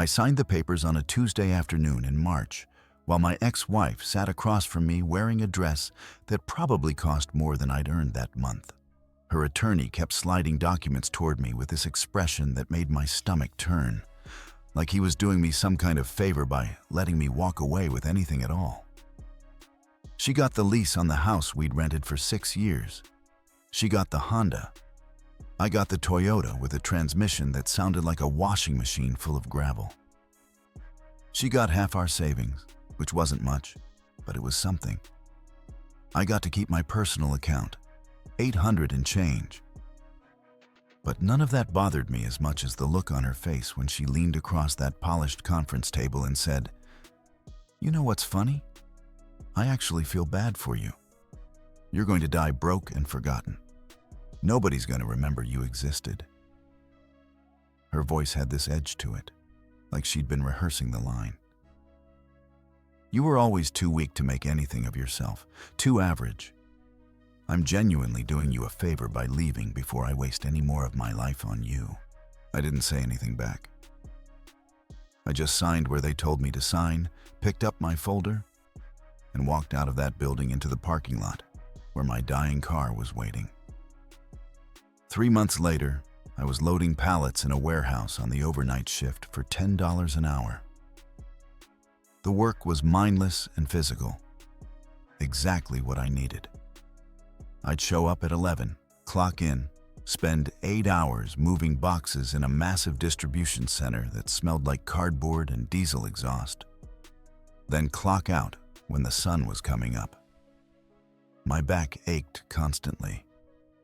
I signed the papers on a Tuesday afternoon in March, while my ex-wife sat across from me wearing a dress that probably cost more than I'd earned that month. Her attorney kept sliding documents toward me with this expression that made my stomach turn, like he was doing me some kind of favor by letting me walk away with anything at all. She got the lease on the house we'd rented for 6 years. She got the Honda. I got the Toyota with a transmission that sounded like a washing machine full of gravel. She got half our savings, which wasn't much, but it was something. I got to keep my personal account, $800 and change. But none of that bothered me as much as the look on her face when she leaned across that polished conference table and said, "You know what's funny? I actually feel bad for you. You're going to die broke and forgotten. Nobody's going to remember you existed." Her voice had this edge to it, like she'd been rehearsing the line. "You were always too weak to make anything of yourself, too average. I'm genuinely doing you a favor by leaving before I waste any more of my life on you." I didn't say anything back. I just signed where they told me to sign, picked up my folder, and walked out of that building into the parking lot where my dying car was waiting. 3 months later, I was loading pallets in a warehouse on the overnight shift for $10 an hour. The work was mindless and physical, exactly what I needed. I'd show up at 11, clock in, spend 8 hours moving boxes in a massive distribution center that smelled like cardboard and diesel exhaust, then clock out when the sun was coming up. My back ached constantly.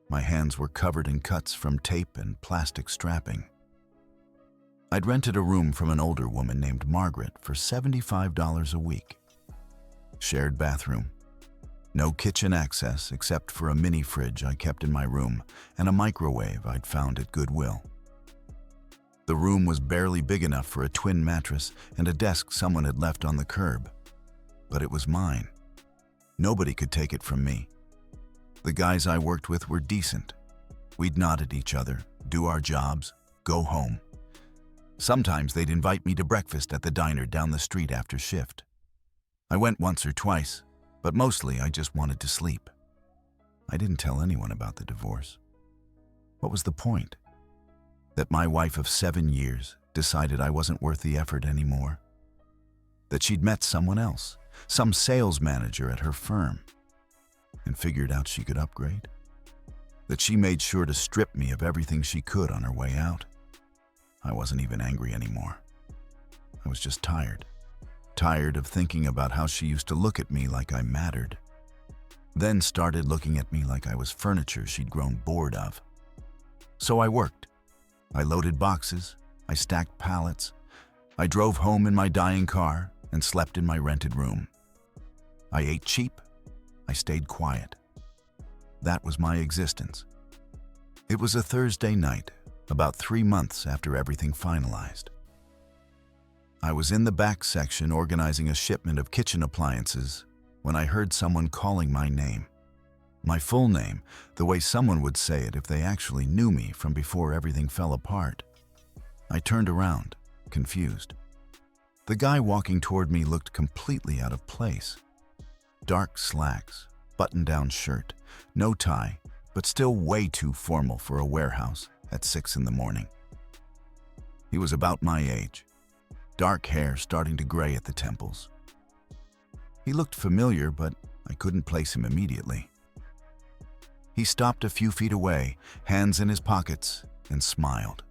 My hands were covered in cuts from tape and plastic strapping. I'd rented a room from an older woman named Margaret for $75 a week. Shared bathroom. No kitchen access except for a mini fridge I kept in my room and a microwave I'd found at Goodwill. The room was barely big enough for a twin mattress and a desk someone had left on the curb. But it was mine. Nobody could take it from me. The guys I worked with were decent. We'd nod at each other, do our jobs, go home. Sometimes they'd invite me to breakfast at the diner down the street after shift. I went once or twice, but mostly I just wanted to sleep. I didn't tell anyone about the divorce. What was the point? That my wife of 7 years decided I wasn't worth the effort anymore? That she'd met someone else, some sales manager at her firm, and figured out she could upgrade? That she made sure to strip me of everything she could on her way out? I wasn't even angry anymore. I was just tired. Tired of thinking about how she used to look at me like I mattered. Then started looking at me like I was furniture she'd grown bored of. So I worked. I loaded boxes. I stacked pallets. I drove home in my dying car and slept in my rented room. I ate cheap. I stayed quiet. That was my existence. It was a Thursday night, about 3 months after everything finalized. I was in the back section organizing a shipment of kitchen appliances when I heard someone calling my name. My full name, the way someone would say it if they actually knew me from before everything fell apart. I turned around, confused. The guy walking toward me looked completely out of place. Dark slacks, button-down shirt, no tie, but still way too formal for a warehouse at 6 in the morning. He was about my age, dark hair starting to gray at the temples. He looked familiar, but I couldn't place him immediately. He stopped a few feet away, hands in his pockets, and smiled.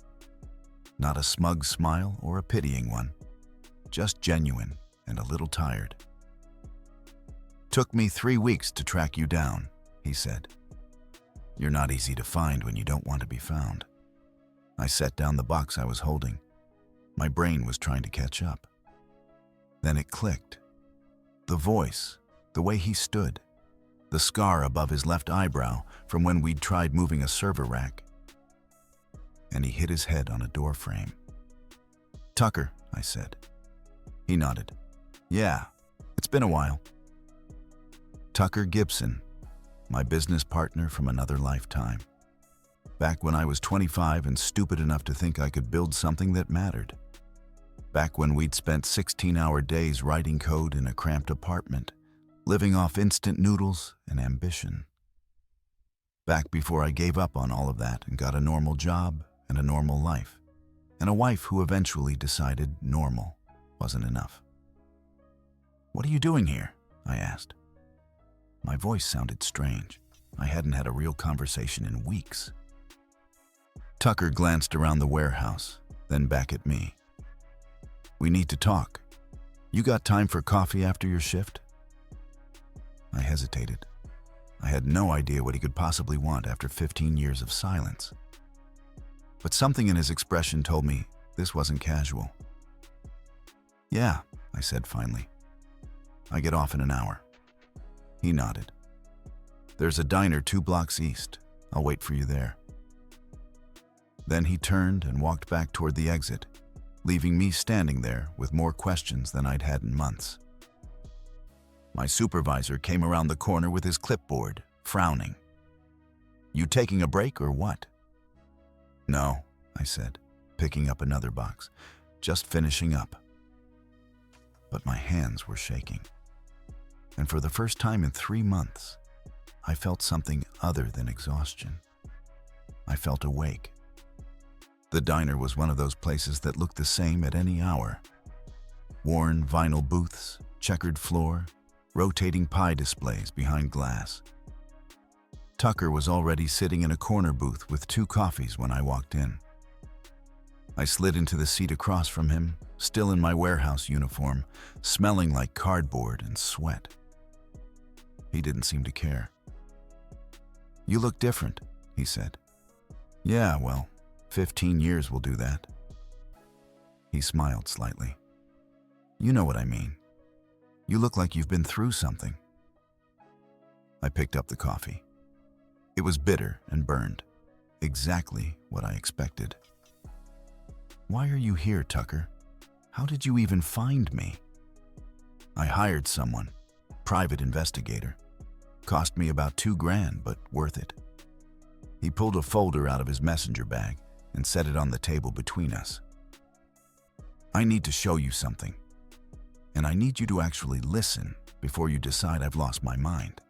Not a smug smile or a pitying one, just genuine and a little tired. "Took me 3 weeks to track you down," he said. "You're not easy to find when you don't want to be found." I set down the box I was holding. My brain was trying to catch up. Then it clicked. The voice, the way he stood, the scar above his left eyebrow from when we'd tried moving a server rack. And he hit his head on a door frame. "Tucker," I said. He nodded. "Yeah, it's been a while." Tucker Gibson, my business partner from another lifetime. Back when I was 25 and stupid enough to think I could build something that mattered. back when we'd spent 16-hour days writing code in a cramped apartment, living off instant noodles and ambition. Back before I gave up on all of that and got a normal job and a normal life, and a wife who eventually decided normal wasn't enough. "What are you doing here?" I asked. My voice sounded strange. I hadn't had a real conversation in weeks. Tucker glanced around the warehouse, then back at me. "We need to talk. You got time for coffee after your shift?" I hesitated. I had no idea what he could possibly want after 15 years of silence. But something in his expression told me this wasn't casual. "Yeah," I said finally. "I get off in an hour." He nodded. "There's a diner 2 blocks east. I'll wait for you there." Then he turned and walked back toward the exit, leaving me standing there with more questions than I'd had in months. My supervisor came around the corner with his clipboard, frowning. "You taking a break or what?" "No," I said, picking up another box. "Just finishing up." But my hands were shaking. And for the first time in 3 months, I felt something other than exhaustion. I felt awake. The diner was one of those places that looked the same at any hour. Worn vinyl booths, checkered floor, rotating pie displays behind glass. Tucker was already sitting in a corner booth with 2 coffees when I walked in. I slid into the seat across from him, still in my warehouse uniform, smelling like cardboard and sweat. He didn't seem to care. "You look different," he said. "Yeah, well, 15 years will do that." He smiled slightly. "You know what I mean. You look like you've been through something." I picked up the coffee. It was bitter and burned, exactly what I expected. "Why are you here, Tucker? How did you even find me?" "I hired someone, private investigator. Cost me about $2,000, but worth it." He pulled a folder out of his messenger bag and set it on the table between us. "I need to show you something, and I need you to actually listen before you decide I've lost my mind."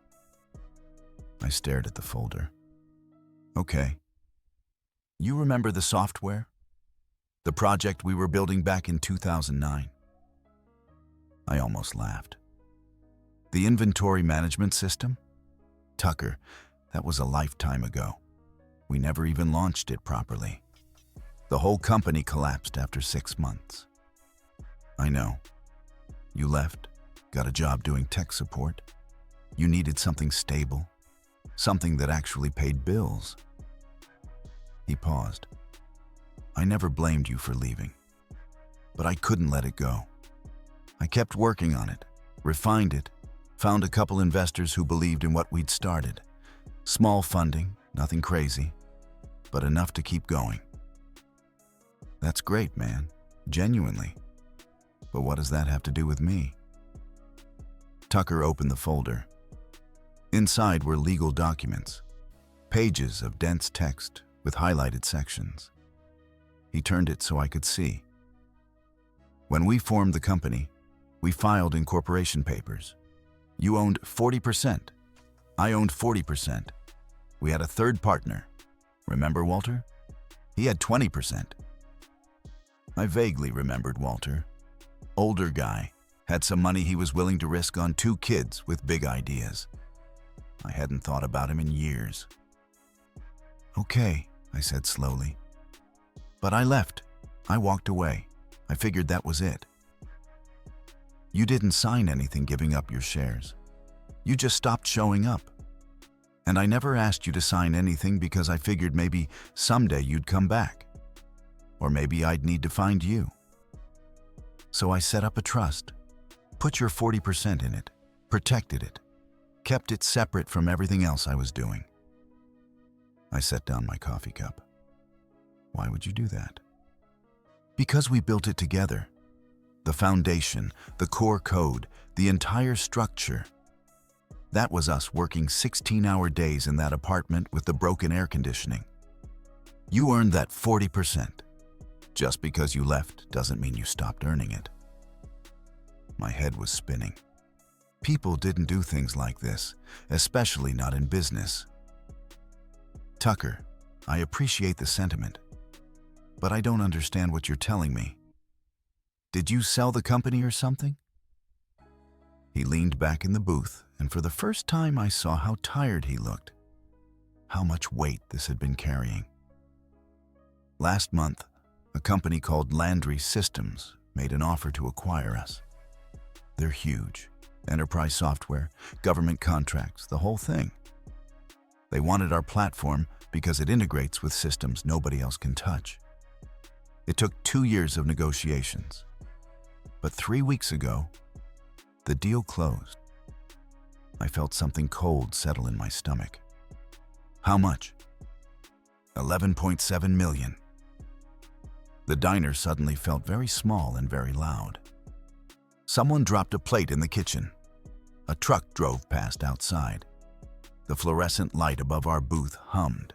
I stared at the folder. "Okay. You remember the software? The project we were building back in 2009? I almost laughed. "The inventory management system? Tucker, that was a lifetime ago. We never even launched it properly. The whole company collapsed after 6 months." "I know. You left, got a job doing tech support. You needed something stable, something that actually paid bills." He paused. "I never blamed you for leaving, but I couldn't let it go. I kept working on it, refined it, found a couple investors who believed in what we'd started. Small funding, nothing crazy, but enough to keep going." "That's great, man. Genuinely. But what does that have to do with me?" Tucker opened the folder. Inside were legal documents, pages of dense text with highlighted sections. He turned it so I could see. "When we formed the company, we filed incorporation papers. You owned 40%. I owned 40%. We had a third partner. Remember Walter? He had 20%. I vaguely remembered Walter. Older guy, had some money he was willing to risk on 2 kids with big ideas. I hadn't thought about him in years. "Okay," I said slowly. "But I left. I walked away. I figured that was it." "You didn't sign anything giving up your shares. You just stopped showing up. And I never asked you to sign anything because I figured maybe someday you'd come back. Or maybe I'd need to find you. So I set up a trust, put your 40% in it, protected it, kept it separate from everything else I was doing." I set down my coffee cup. "Why would you do that?" "Because we built it together. The foundation, the core code, the entire structure. That was us working 16-hour days in that apartment with the broken air conditioning. You earned that 40%. Just because you left doesn't mean you stopped earning it. My head was spinning. People didn't do things like this, especially not in business. Tucker, I appreciate the sentiment, but I don't understand what you're telling me. Did you sell the company or something? He leaned back in the booth, and for the first time I saw how tired he looked, how much weight this had been carrying. Last month, a company called Landry Systems made an offer to acquire us. They're huge. Enterprise software, government contracts, the whole thing. They wanted our platform because it integrates with systems nobody else can touch. It took 2 years of negotiations. But 3 weeks ago, the deal closed. I felt something cold settle in my stomach. How much? $11.7 million. The diner suddenly felt very small and very loud. Someone dropped a plate in the kitchen. A truck drove past outside. The fluorescent light above our booth hummed.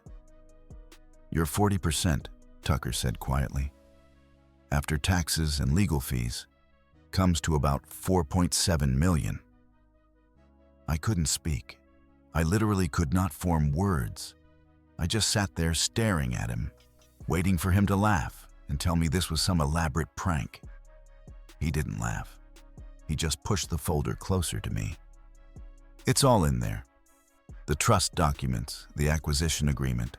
Your 40%, Tucker said quietly, after taxes and legal fees, comes to about $4.7 million. I couldn't speak. I literally could not form words. I just sat there staring at him, waiting for him to laugh and tell me this was some elaborate prank. He didn't laugh. He just pushed the folder closer to me. It's all in there. The trust documents, the acquisition agreement.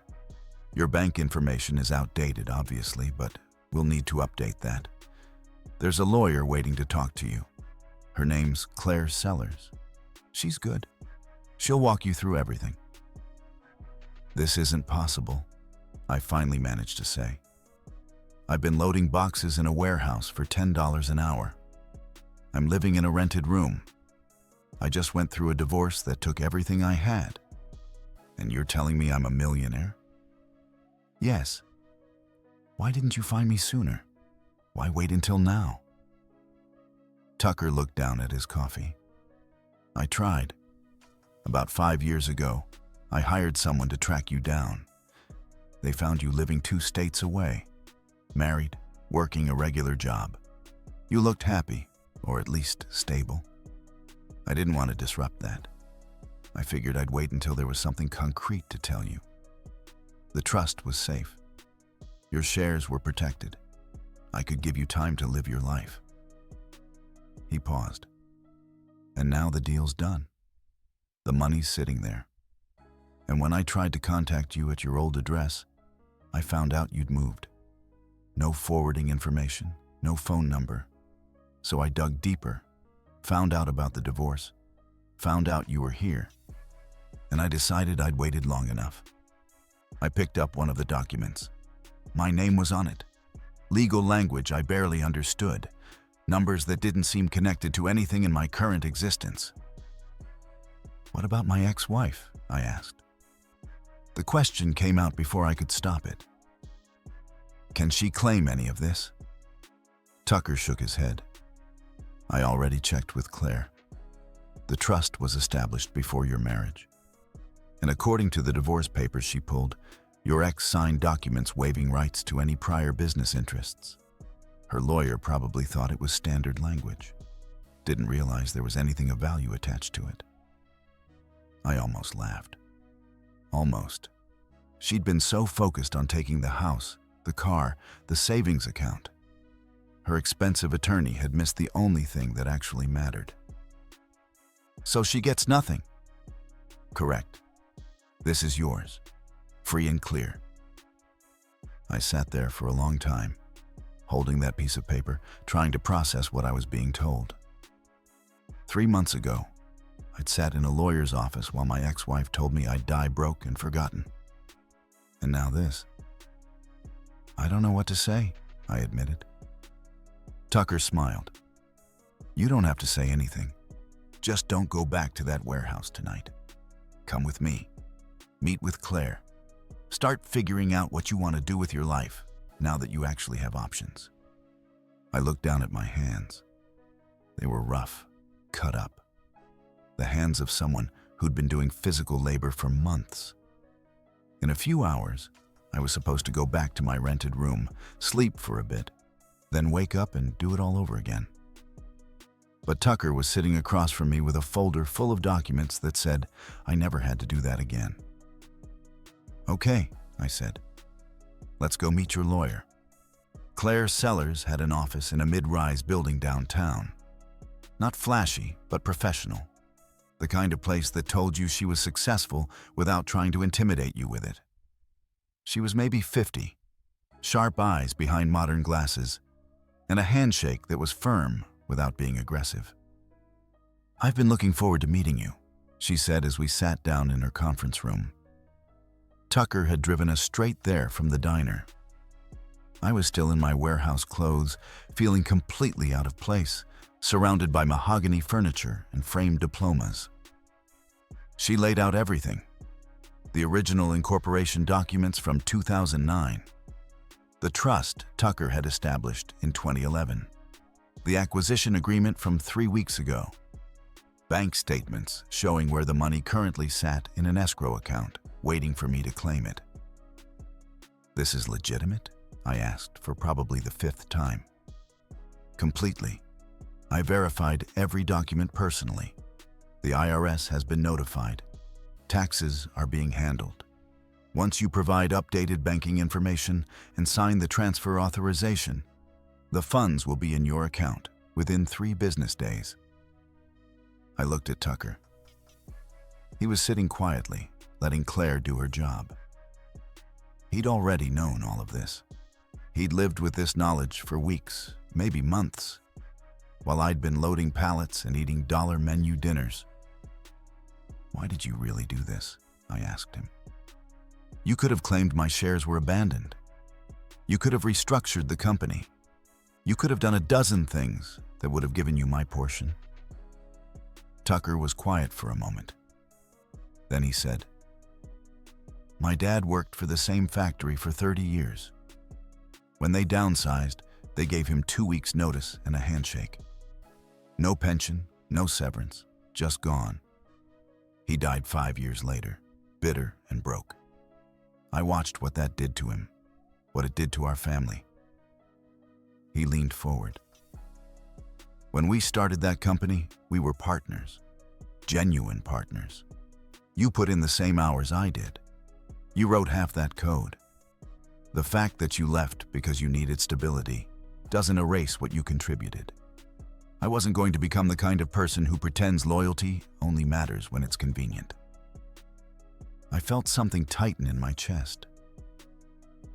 Your bank information is outdated, obviously, but we'll need to update that. There's a lawyer waiting to talk to you. Her name's Claire Sellers. She's good. She'll walk you through everything. This isn't possible, I finally managed to say. I've been loading boxes in a warehouse for $10 an hour. I'm living in a rented room. I just went through a divorce that took everything I had. And you're telling me I'm a millionaire? Yes. Why didn't you find me sooner? Why wait until now? Tucker looked down at his coffee. I tried. About 5 years ago, I hired someone to track you down. They found you living 2 states away, married, working a regular job. You looked happy, or at least stable. I didn't want to disrupt that. I figured I'd wait until there was something concrete to tell you. The trust was safe. Your shares were protected. I could give you time to live your life. He paused. And now the deal's done. The money's sitting there. And when I tried to contact you at your old address, I found out you'd moved. No forwarding information, no phone number. So I dug deeper, found out about the divorce, found out you were here, and I decided I'd waited long enough. I picked up one of the documents. My name was on it. Legal language I barely understood, numbers that didn't seem connected to anything in my current existence. What about my ex-wife? I asked. The question came out before I could stop it. Can she claim any of this? Tucker shook his head. I already checked with Claire. The trust was established before your marriage. And according to the divorce papers she pulled, your ex signed documents waiving rights to any prior business interests. Her lawyer probably thought it was standard language. Didn't realize there was anything of value attached to it. I almost laughed. Almost. She'd been so focused on taking the house, the car, the savings account. Her expensive attorney had missed the only thing that actually mattered. So she gets nothing. Correct. This is yours, free and clear. I sat there for a long time, holding that piece of paper, trying to process what I was being told. 3 months ago, I'd sat in a lawyer's office while my ex-wife told me I'd die broke and forgotten. And now this. I don't know what to say, I admitted. Tucker smiled. You don't have to say anything. Just don't go back to that warehouse tonight. Come with me. Meet with Claire. Start figuring out what you want to do with your life now that you actually have options. I looked down at my hands. They were rough, cut up. The hands of someone who'd been doing physical labor for months. In a few hours, I was supposed to go back to my rented room, sleep for a bit, then wake up and do it all over again. But Tucker was sitting across from me with a folder full of documents that said I never had to do that again. "Okay," I said. "Let's go meet your lawyer." Claire Sellers had an office in a mid-rise building downtown. Not flashy, but professional. The kind of place that told you she was successful without trying to intimidate you with it. She was maybe 50, sharp eyes behind modern glasses, and a handshake that was firm without being aggressive. "I've been looking forward to meeting you," she said as we sat down in her conference room. Tucker had driven us straight there from the diner. I was still in my warehouse clothes, feeling completely out of place, surrounded by mahogany furniture and framed diplomas. She laid out everything. The original incorporation documents from 2009. The trust Tucker had established in 2011. The acquisition agreement from 3 weeks ago. Bank statements showing where the money currently sat in an escrow account, waiting for me to claim it. "This is legitimate?" I asked for probably the 5th time. "Completely. I verified every document personally. The IRS has been notified. Taxes are being handled. Once you provide updated banking information and sign the transfer authorization, the funds will be in your account within 3 business days." I looked at Tucker. He was sitting quietly, letting Claire do her job. He'd already known all of this. He'd lived with this knowledge for weeks, maybe months, while I'd been loading pallets and eating dollar menu dinners. "Why did you really do this?" I asked him. "You could have claimed my shares were abandoned. You could have restructured the company. You could have done a dozen things that would have given you my portion." Tucker was quiet for a moment. Then he said, "My dad worked for the same factory for 30 years. When they downsized, they gave him 2 weeks' notice and a handshake. No pension, no severance, just gone. He died 5 years later, bitter and broke. I watched what that did to him, what it did to our family." He leaned forward. "When we started that company, we were partners, genuine partners. You put in the same hours I did. You wrote half that code. The fact that you left because you needed stability doesn't erase what you contributed. I wasn't going to become the kind of person who pretends loyalty only matters when it's convenient." I felt something tighten in my chest.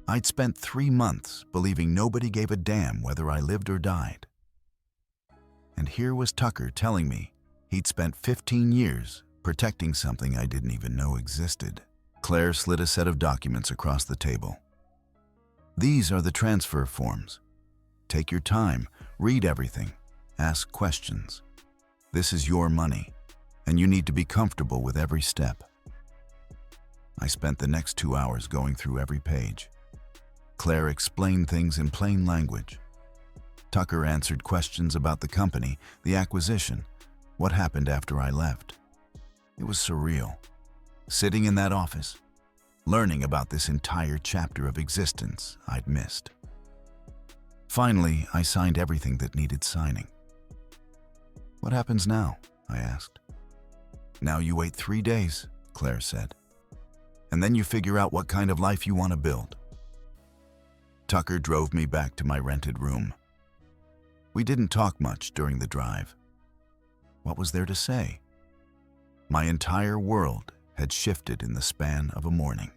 I'd spent 3 months believing nobody gave a damn whether I lived or died. And here was Tucker telling me he'd spent 15 years protecting something I didn't even know existed. Claire slid a set of documents across the table. "These are the transfer forms. Take your time, read everything, ask questions. This is your money, and you need to be comfortable with every step." I spent the next 2 hours going through every page. Claire explained things in plain language. Tucker answered questions about the company, the acquisition, what happened after I left. It was surreal. Sitting in that office, learning about this entire chapter of existence I'd missed. Finally, I signed everything that needed signing. "What happens now?" I asked. "Now you wait 3 days," Claire said. "And then you figure out what kind of life you want to build." Tucker drove me back to my rented room. We didn't talk much during the drive. What was there to say? My entire world had shifted in the span of a morning.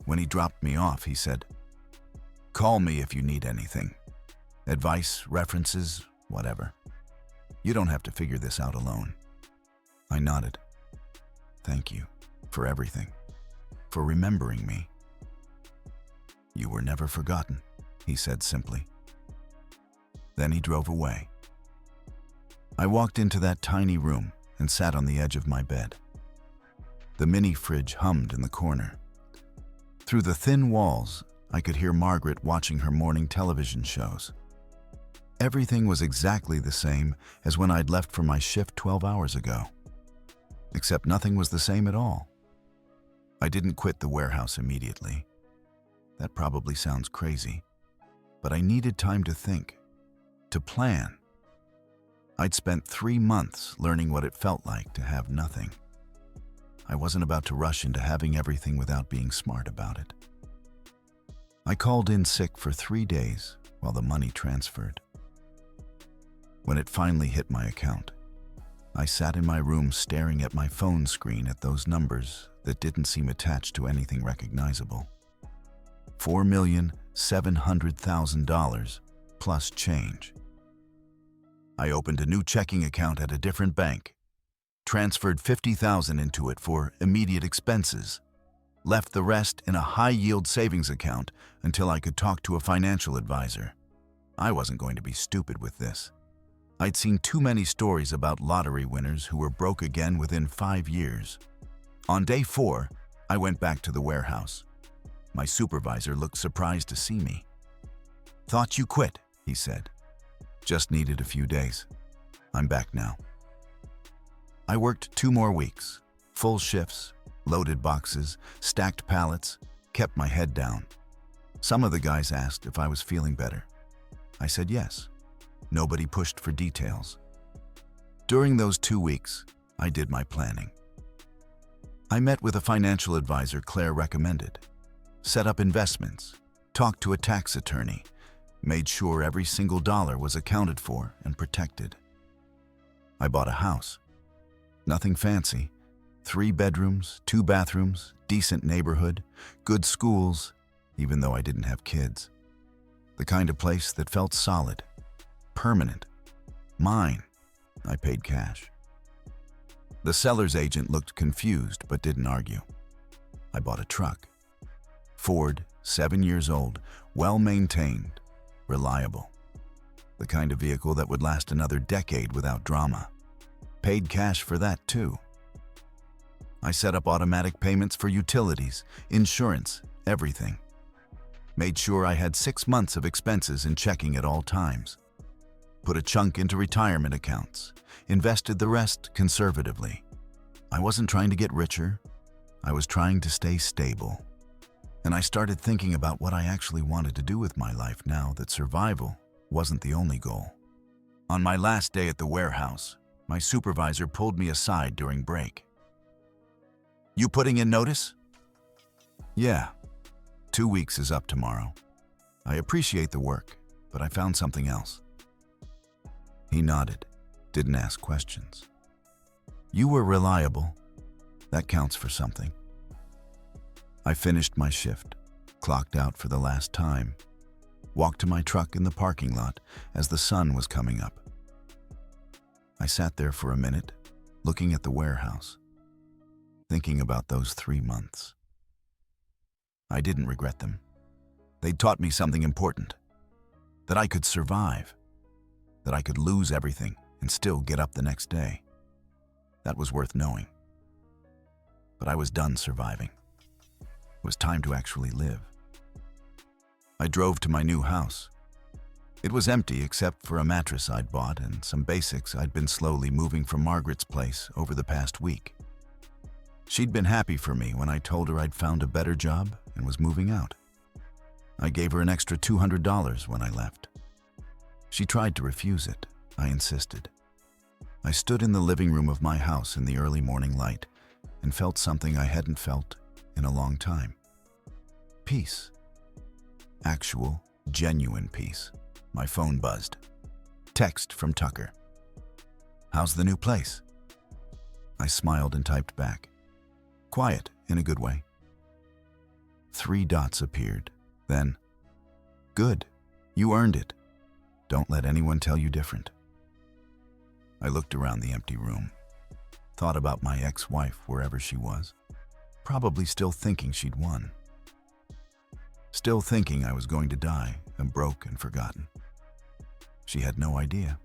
When he dropped me off, he said, "Call me if you need anything. Advice, references, whatever. You don't have to figure this out alone." I nodded. "Thank you for everything, for remembering me." "You were never forgotten," he said simply. Then he drove away. I walked into that tiny room and sat on the edge of my bed. The mini fridge hummed in the corner. Through the thin walls, I could hear Margaret watching her morning television shows. Everything was exactly the same as when I'd left for my shift 12 hours ago. Except nothing was the same at all. I didn't quit the warehouse immediately. That probably sounds crazy, but I needed time to think, to plan. I'd spent 3 months learning what it felt like to have nothing. I wasn't about to rush into having everything without being smart about it. I called in sick for 3 days while the money transferred. When it finally hit my account, I sat in my room staring at my phone screen at those numbers that didn't seem attached to anything recognizable. $4,700,000 plus change. I opened a new checking account at a different bank, transferred $50,000 into it for immediate expenses, left the rest in a high-yield savings account until I could talk to a financial advisor. I wasn't going to be stupid with this. I'd seen too many stories about lottery winners who were broke again within 5 years. On day 4, I went back to the warehouse. My supervisor looked surprised to see me. "Thought you quit," he said. "Just needed a few days. I'm back now." I worked 2 more weeks, full shifts, loaded boxes, stacked pallets, kept my head down. Some of the guys asked if I was feeling better. I said yes. Nobody pushed for details. During those 2 weeks, I did my planning. I met with a financial advisor Claire recommended, set up investments, talked to a tax attorney, made sure every single dollar was accounted for and protected. I bought a house. Nothing fancy. 3 bedrooms, 2 bathrooms, decent neighborhood, good schools, even though I didn't have kids. The kind of place that felt solid, permanent, mine. I paid cash. The seller's agent looked confused but didn't argue. I bought a truck. Ford, 7 years old, well-maintained, reliable. The kind of vehicle that would last another decade without drama. Paid cash for that too. I set up automatic payments for utilities, insurance, everything. Made sure I had 6 months of expenses in checking at all times. Put a chunk into retirement accounts, invested the rest conservatively. I wasn't trying to get richer, I was trying to stay stable. And I started thinking about what I actually wanted to do with my life now that survival wasn't the only goal. On my last day at the warehouse, my supervisor pulled me aside during break. "You putting in notice?" "Yeah. 2 weeks is up tomorrow. I appreciate the work, but I found something else." He nodded, didn't ask questions. "You were reliable. That counts for something." I finished my shift, clocked out for the last time, walked to my truck in the parking lot as the sun was coming up. I sat there for a minute, looking at the warehouse, thinking about those 3 months. I didn't regret them. They'd taught me something important, that I could survive, that I could lose everything and still get up the next day. That was worth knowing. But I was done surviving. It was time to actually live. I drove to my new house. It was empty except for a mattress I'd bought and some basics I'd been slowly moving from Margaret's place over the past week. She'd been happy for me when I told her I'd found a better job and was moving out. I gave her an extra $200 when I left. She tried to refuse it. I insisted. I stood in the living room of my house in the early morning light and felt something I hadn't felt in a long time. Peace. Actual, genuine peace. My phone buzzed. Text from Tucker. "How's the new place?" I smiled and typed back. "Quiet, in a good way." 3 dots appeared. Then, "Good. You earned it. Don't let anyone tell you different." I looked around the empty room, thought about my ex-wife wherever she was, probably still thinking she'd won. Still thinking I was going to die and broke and forgotten. She had no idea.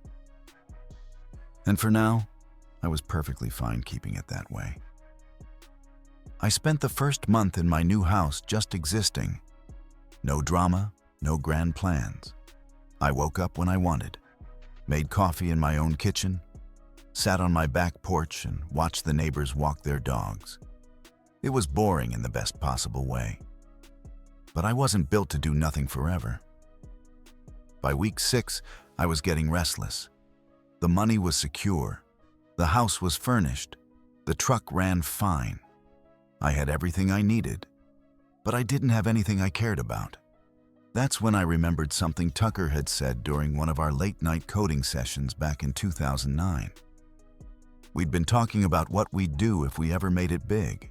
And for now, I was perfectly fine keeping it that way. I spent the first month in my new house just existing. No drama, no grand plans. I woke up when I wanted, made coffee in my own kitchen, sat on my back porch and watched the neighbors walk their dogs. It was boring in the best possible way. but I wasn't built to do nothing forever. By week 6, I was getting restless. The money was secure. The house was furnished. The truck ran fine. I had everything I needed, but I didn't have anything I cared about. That's when I remembered something Tucker had said during one of our late-night coding sessions back in 2009. We'd been talking about what we'd do if we ever made it big.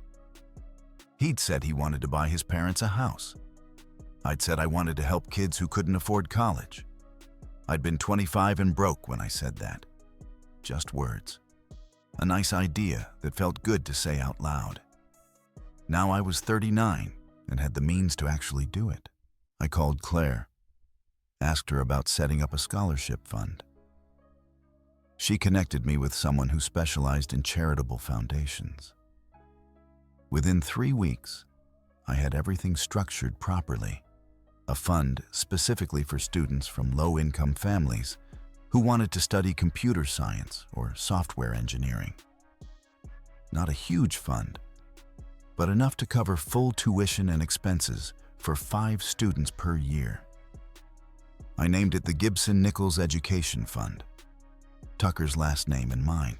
He'd said he wanted to buy his parents a house. I'd said I wanted to help kids who couldn't afford college. I'd been 25 and broke when I said that. Just words. A nice idea that felt good to say out loud. Now I was 39 and had the means to actually do it. I called Claire, asked her about setting up a scholarship fund. She connected me with someone who specialized in charitable foundations. Within 3 weeks, I had everything structured properly. A fund specifically for students from low-income families who wanted to study computer science or software engineering. Not a huge fund, but enough to cover full tuition and expenses for 5 students per year. I named it the Gibson Nichols Education Fund, Tucker's last name and mine.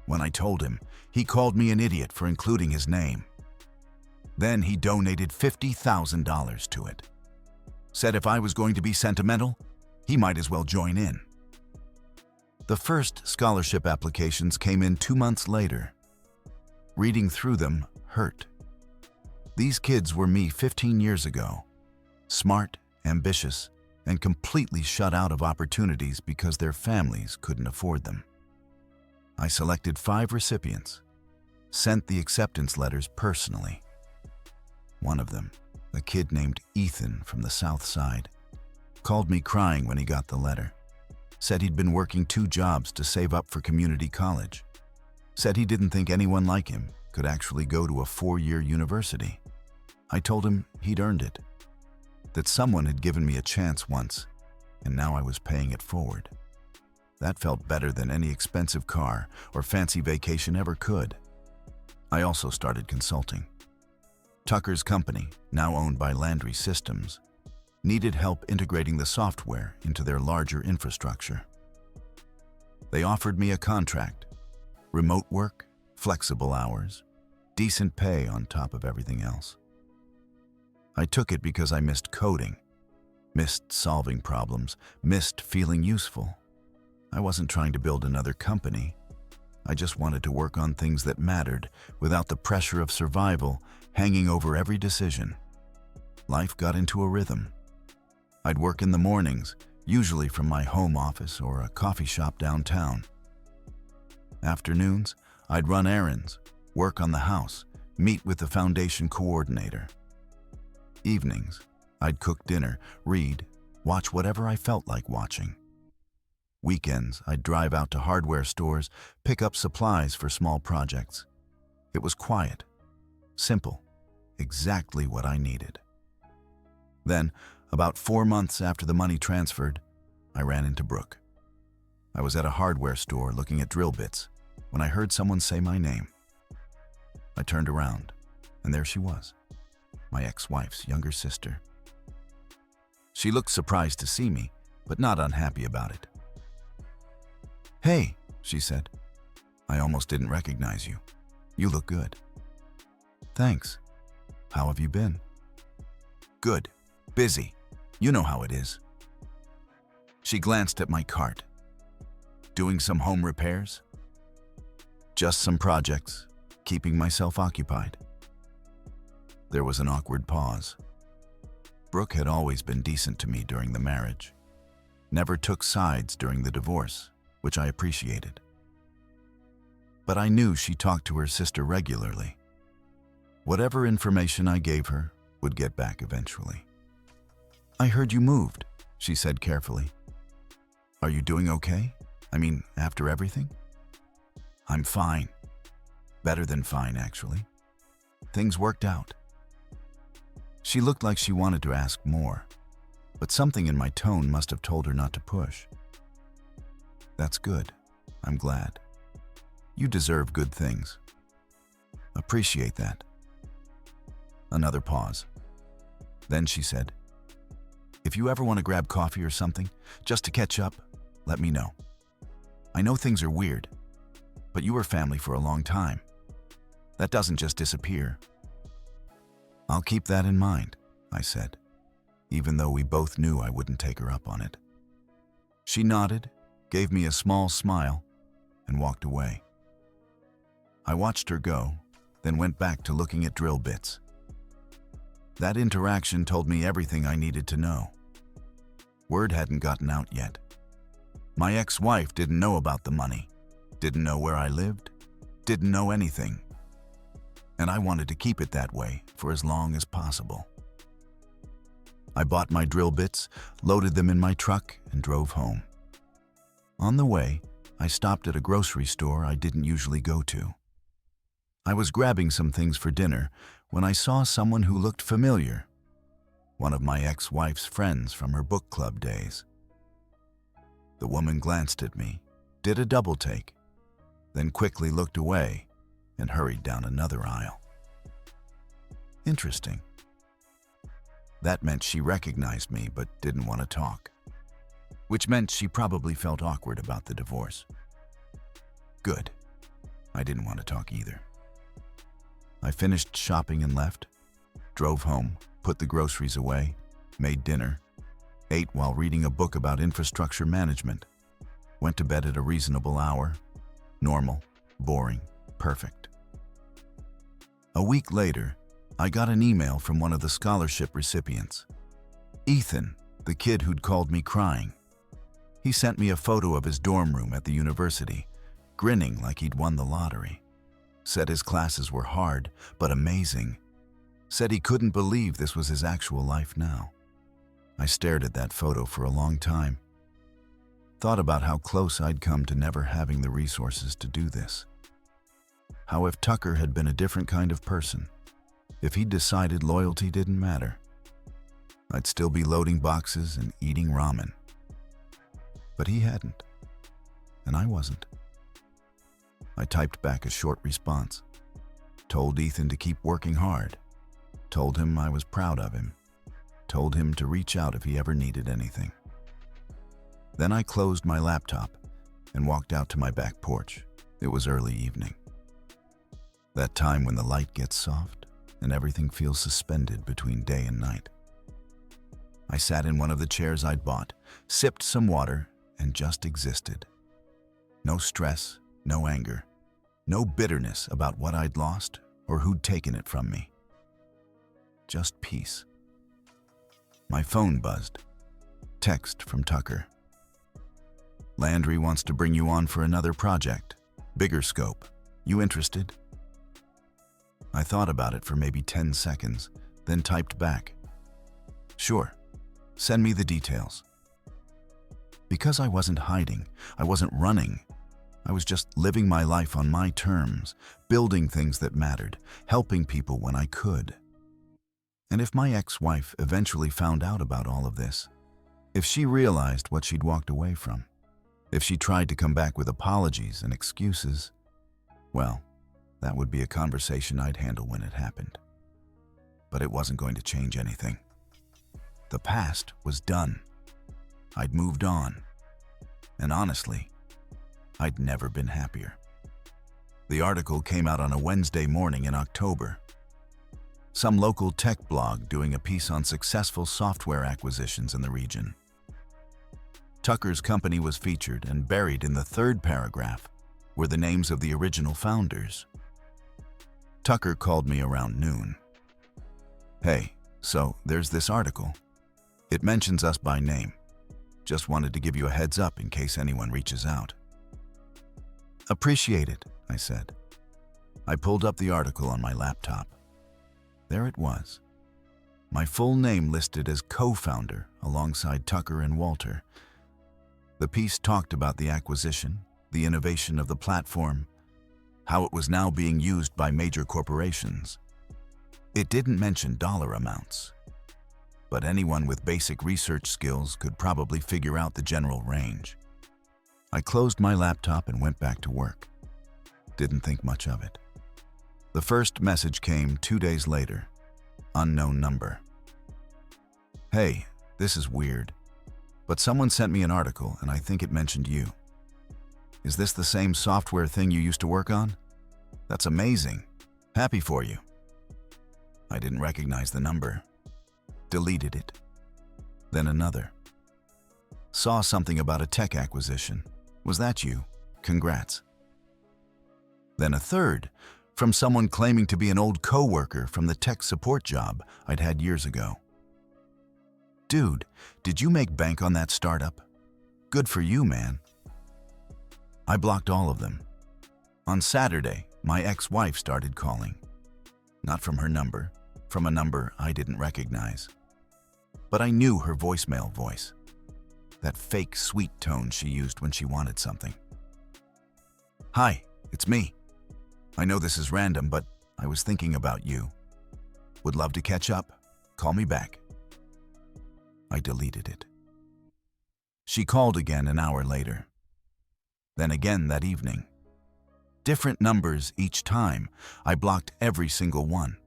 When I told him, he called me an idiot for including his name. Then he donated $50,000 to it. Said if I was going to be sentimental, he might as well join in. The first scholarship applications came in 2 months later. Reading through them hurt. These kids were me 15 years ago. Smart, ambitious, and completely shut out of opportunities because their families couldn't afford them. I selected 5 recipients, sent the acceptance letters personally. One of them, a kid named Ethan from the South Side, called me crying when he got the letter. Said he'd been working 2 jobs to save up for community college. Said he didn't think anyone like him could actually go to a 4-year university. I told him he'd earned it, that someone had given me a chance once, and now I was paying it forward. That felt better than any expensive car or fancy vacation ever could. I also started consulting. Tucker's company, now owned by Landry Systems, needed help integrating the software into their larger infrastructure. They offered me a contract, remote work, flexible hours, decent pay on top of everything else. I took it because I missed coding, missed solving problems, missed feeling useful. I wasn't trying to build another company. I just wanted to work on things that mattered without the pressure of survival hanging over every decision. Life got into a rhythm. I'd work in the mornings, usually from my home office or a coffee shop downtown. Afternoons, I'd run errands, work on the house, meet with the foundation coordinator. Evenings, I'd cook dinner, read, watch whatever I felt like watching. Weekends, I'd drive out to hardware stores, pick up supplies for small projects. It was quiet, simple, exactly what I needed. Then, about 4 months after the money transferred, I ran into Brooke. I was at a hardware store looking at drill bits when I heard someone say my name. I turned around, and there she was, my ex-wife's younger sister. She looked surprised to see me, but not unhappy about it. "Hey," she said. "I almost didn't recognize you. You look good." "Thanks. How have you been?" "Good. Busy. You know how it is." She glanced at my cart. "Doing some home repairs?" "Just some projects, keeping myself occupied." There was an awkward pause. Brooke had always been decent to me during the marriage, never took sides during the divorce, which I appreciated. But I knew she talked to her sister regularly. Whatever information I gave her would get back eventually. "I heard you moved," she said carefully. "Are you doing okay? I mean, after everything?" "I'm fine. Better than fine, actually. Things worked out." She looked like she wanted to ask more, but something in my tone must have told her not to push. "That's good. I'm glad. You deserve good things. Appreciate that." Another pause. Then she said, "If you ever want to grab coffee or something, just to catch up, let me know. I know things are weird, but you were family for a long time. That doesn't just disappear." "I'll keep that in mind," I said, even though we both knew I wouldn't take her up on it. She nodded, gave me a small smile, and walked away. I watched her go, then went back to looking at drill bits. That interaction told me everything I needed to know. Word hadn't gotten out yet. My ex-wife didn't know about the money, didn't know where I lived, didn't know anything. And I wanted to keep it that way for as long as possible. I bought my drill bits, loaded them in my truck, and drove home. On the way, I stopped at a grocery store I didn't usually go to. I was grabbing some things for dinner when I saw someone who looked familiar, one of my ex-wife's friends from her book club days. The woman glanced at me, did a double take, then quickly looked away and hurried down another aisle. Interesting. That meant she recognized me but didn't want to talk, which meant she probably felt awkward about the divorce. Good. I didn't want to talk either. I finished shopping and left, drove home, put the groceries away, made dinner, ate while reading a book about infrastructure management, went to bed at a reasonable hour. Normal, boring, perfect. A week later, I got an email from one of the scholarship recipients. Ethan, the kid who'd called me crying. He sent me a photo of his dorm room at the university, grinning like he'd won the lottery. Said his classes were hard, but amazing. Said he couldn't believe this was his actual life now. I stared at that photo for a long time. Thought about how close I'd come to never having the resources to do this. How if Tucker had been a different kind of person, if he'd decided loyalty didn't matter, I'd still be loading boxes and eating ramen. But he hadn't, and I wasn't. I typed back a short response, told Ethan to keep working hard, told him I was proud of him, told him to reach out if he ever needed anything. Then I closed my laptop and walked out to my back porch. It was early evening. That time when the light gets soft and everything feels suspended between day and night. I sat in one of the chairs I'd bought, sipped some water, and just existed. No stress, no anger, no bitterness about what I'd lost or who'd taken it from me. Just peace. My phone buzzed. Text from Tucker. "Landry wants to bring you on for another project. Bigger scope. You interested?" I thought about it for maybe 10 seconds, then typed back, "Sure. Send me the details." Because I wasn't hiding, I wasn't running. I was just living my life on my terms, building things that mattered, helping people when I could. And if my ex-wife eventually found out about all of this, if she realized what she'd walked away from, if she tried to come back with apologies and excuses, well, that would be a conversation I'd handle when it happened. But it wasn't going to change anything. The past was done. I'd moved on. And honestly, I'd never been happier. The article came out on a Wednesday morning in October. Some local tech blog doing a piece on successful software acquisitions in the region. Tucker's company was featured, and buried in the third paragraph were the names of the original founders. Tucker called me around noon. "Hey, so there's this article. It mentions us by name. Just wanted to give you a heads up in case anyone reaches out." "Appreciate it," I said. I pulled up the article on my laptop. There it was. My full name listed as co-founder alongside Tucker and Walter. The piece talked about the acquisition, the innovation of the platform, how it was now being used by major corporations. It didn't mention dollar amounts, but anyone with basic research skills could probably figure out the general range. I closed my laptop and went back to work. Didn't think much of it. The first message came 2 days later. Unknown number. Hey, this is weird, but someone sent me an article and I think it mentioned you. Is this the same software thing you used to work on? That's amazing. Happy for you. I didn't recognize the number. Deleted it. Then another. Saw something about a tech acquisition. Was that you? Congrats. Then a third, from someone claiming to be an old coworker from the tech support job I'd had years ago. Dude, did you make bank on that startup? Good for you, man. I blocked all of them. On Saturday, my ex-wife started calling. Not from her number, from a number I didn't recognize. But I knew her voicemail voice. That fake sweet tone she used when she wanted something. Hi, it's me. I know this is random, but I was thinking about you. Would love to catch up. Call me back. I deleted it. She called again an hour later. Then again that evening. Different numbers each time. I blocked every single one.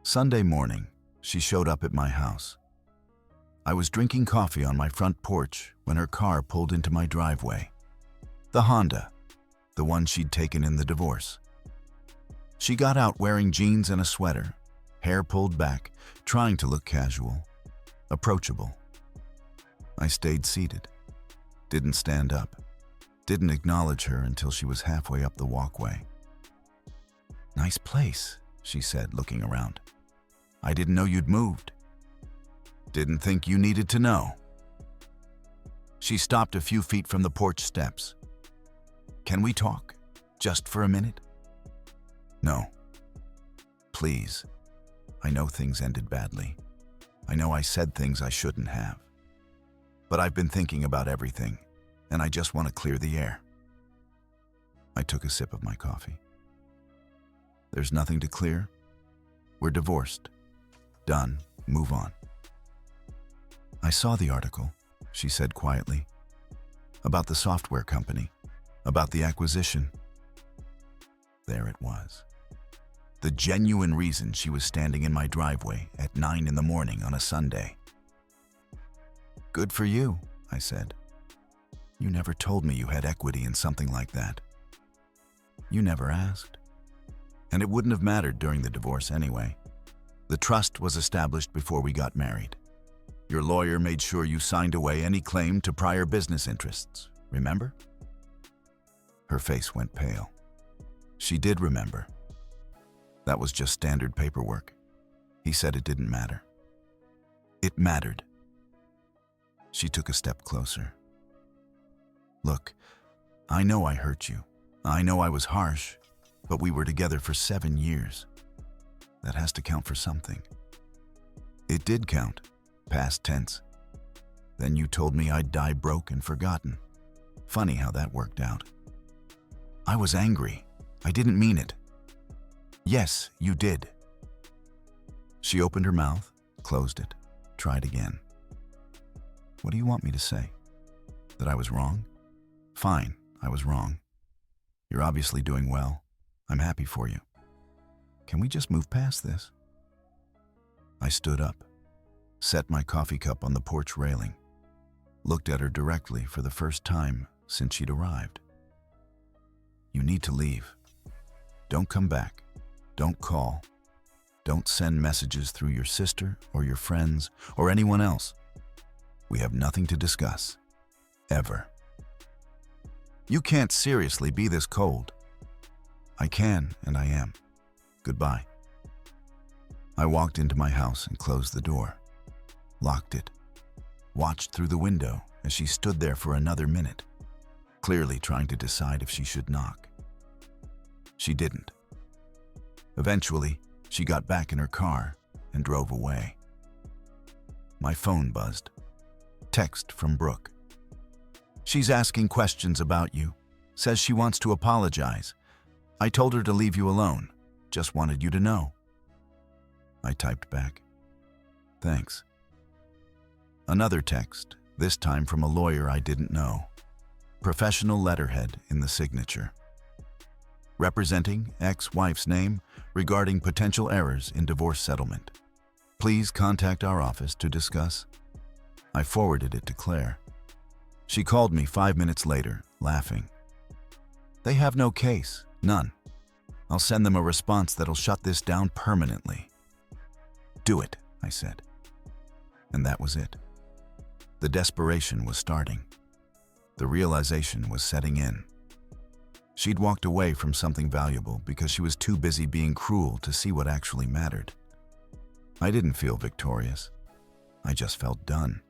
Sunday morning, she showed up at my house. I was drinking coffee on my front porch when her car pulled into my driveway. The Honda, the one she'd taken in the divorce. She got out wearing jeans and a sweater, hair pulled back, trying to look casual, approachable. I stayed seated, didn't stand up, didn't acknowledge her until she was halfway up the walkway. Nice place, she said, looking around. I didn't know you'd moved. Didn't think you needed to know. She stopped a few feet from the porch steps. Can we talk? Just for a minute? No. Please. I know things ended badly. I know I said things I shouldn't have. But I've been thinking about everything, and I just want to clear the air. I took a sip of my coffee. There's nothing to clear. We're divorced. Done. Move on. I saw the article, she said quietly, about the software company, about the acquisition. There it was. The genuine reason she was standing in my driveway at 9 in the morning on a Sunday. Good for you, I said. You never told me you had equity in something like that. You never asked. And it wouldn't have mattered during the divorce anyway. The trust was established before we got married. Your lawyer made sure you signed away any claim to prior business interests, remember? Her face went pale. She did remember. That was just standard paperwork. He said it didn't matter. It mattered. She took a step closer. Look, I know I hurt you. I know I was harsh, but we were together for 7 years. That has to count for something. It did count. Past tense. Then you told me I'd die broke and forgotten. Funny how that worked out. I was angry. I didn't mean it. Yes, you did. She opened her mouth, closed it, tried again. What do you want me to say? That I was wrong? Fine, I was wrong. You're obviously doing well. I'm happy for you. Can we just move past this? I stood up, set my coffee cup on the porch railing, looked at her directly for the first time since she'd arrived. You need to leave. Don't come back. Don't call. Don't send messages through your sister or your friends or anyone else. We have nothing to discuss. Ever. You can't seriously be this cold. I can, and I am. Goodbye. I walked into my house and closed the door. Locked it. Watched through the window as she stood there for another minute, clearly trying to decide if she should knock. She didn't. Eventually, she got back in her car and drove away. My phone buzzed. Text from Brooke. She's asking questions about you. Says she wants to apologize. I told her to leave you alone. Just wanted you to know. I typed back. Thanks. Another text, this time from a lawyer I didn't know. Professional letterhead in the signature. Representing ex-wife's name regarding potential errors in divorce settlement. Please contact our office to discuss. I forwarded it to Claire. She called me 5 minutes later, laughing. They have no case, none. I'll send them a response that'll shut this down permanently. Do it, I said. And that was it. The desperation was starting. The realization was setting in. She'd walked away from something valuable because she was too busy being cruel to see what actually mattered. I didn't feel victorious. I just felt done.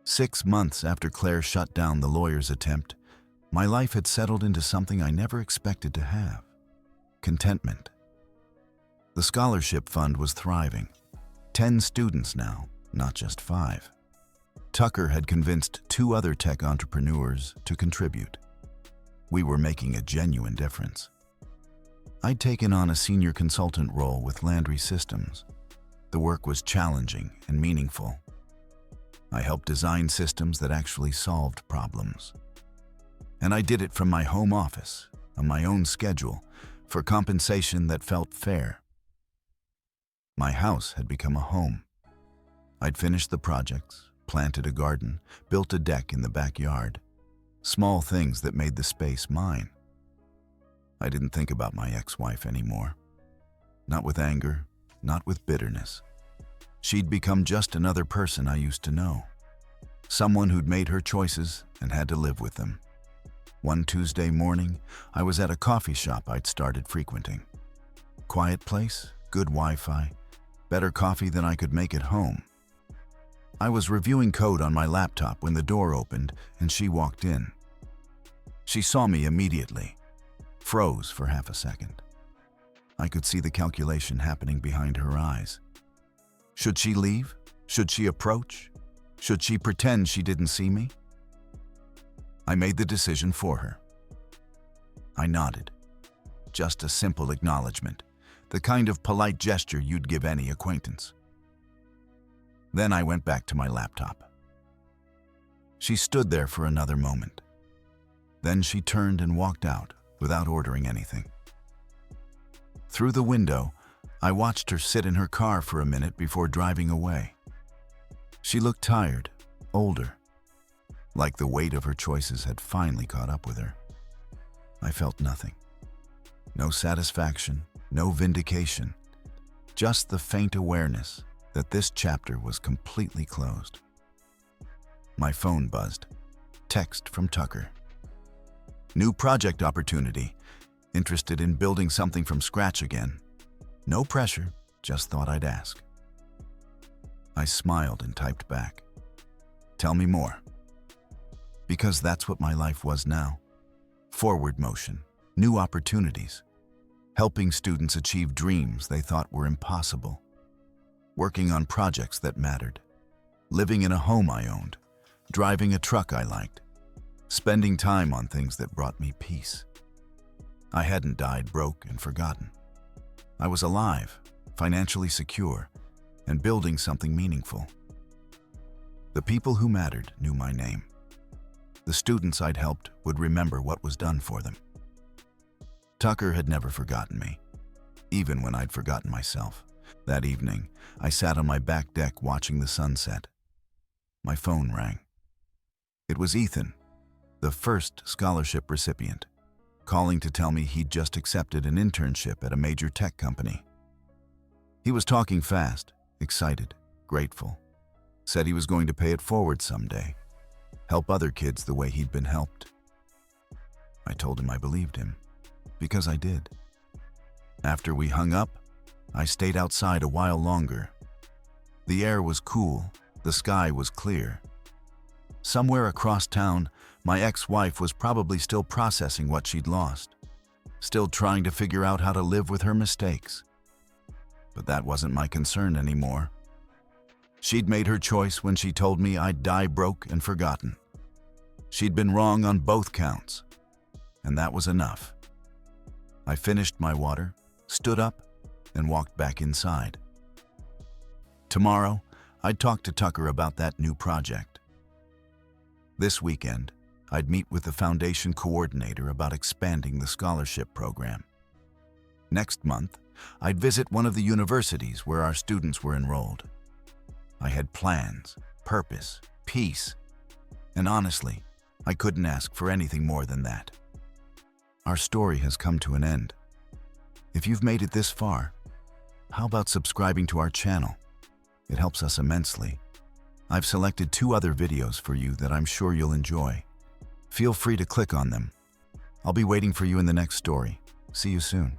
6 months after Claire shut down the lawyer's attempt, my life had settled into something I never expected to have: contentment. The scholarship fund was thriving. 10 students now, not just 5. Tucker had convinced 2 other tech entrepreneurs to contribute. We were making a genuine difference. I'd taken on a senior consultant role with Landry Systems. The work was challenging and meaningful. I helped design systems that actually solved problems. And I did it from my home office, on my own schedule, for compensation that felt fair. My house had become a home. I'd finished the projects, planted a garden, built a deck in the backyard. Small things that made the space mine. I didn't think about my ex-wife anymore. Not with anger, not with bitterness. She'd become just another person I used to know. Someone who'd made her choices and had to live with them. One Tuesday morning, I was at a coffee shop I'd started frequenting. Quiet place, good Wi-Fi, better coffee than I could make at home. I was reviewing code on my laptop when the door opened and she walked in. She saw me immediately, froze for half a second. I could see the calculation happening behind her eyes. Should she leave? Should she approach? Should she pretend she didn't see me? I made the decision for her. I nodded. Just a simple acknowledgement, the kind of polite gesture you'd give any acquaintance. Then I went back to my laptop. She stood there for another moment. Then she turned and walked out without ordering anything. Through the window, I watched her sit in her car for a minute before driving away. She looked tired, older, like the weight of her choices had finally caught up with her. I felt nothing. No satisfaction, no vindication, just the faint awareness that this chapter was completely closed. My phone buzzed. Text from Tucker. New project opportunity. Interested in building something from scratch again. No pressure, just thought I'd ask. I smiled and typed back. Tell me more. Because that's what my life was now. Forward motion, new opportunities, helping students achieve dreams they thought were impossible. Working on projects that mattered, living in a home I owned, driving a truck I liked, spending time on things that brought me peace. I hadn't died broke and forgotten. I was alive, financially secure, and building something meaningful. The people who mattered knew my name. The students I'd helped would remember what was done for them. Tucker had never forgotten me, even when I'd forgotten myself. That evening, I sat on my back deck watching the sunset. My phone rang. It was Ethan, the first scholarship recipient, calling to tell me he'd just accepted an internship at a major tech company. He was talking fast, excited, grateful. Said he was going to pay it forward someday, help other kids the way he'd been helped. I told him I believed him, because I did. After we hung up, I stayed outside a while longer. The air was cool, the sky was clear. Somewhere across town, my ex-wife was probably still processing what she'd lost, still trying to figure out how to live with her mistakes. But that wasn't my concern anymore. She'd made her choice when she told me I'd die broke and forgotten. She'd been wrong on both counts, and that was enough. I finished my water, stood up, and walked back inside. Tomorrow, I'd talk to Tucker about that new project. This weekend, I'd meet with the foundation coordinator about expanding the scholarship program. Next month, I'd visit one of the universities where our students were enrolled. I had plans, purpose, peace, and honestly, I couldn't ask for anything more than that. Our story has come to an end. If you've made it this far, how about subscribing to our channel? It helps us immensely. I've selected 2 other videos for you that I'm sure you'll enjoy. Feel free to click on them. I'll be waiting for you in the next story. See you soon.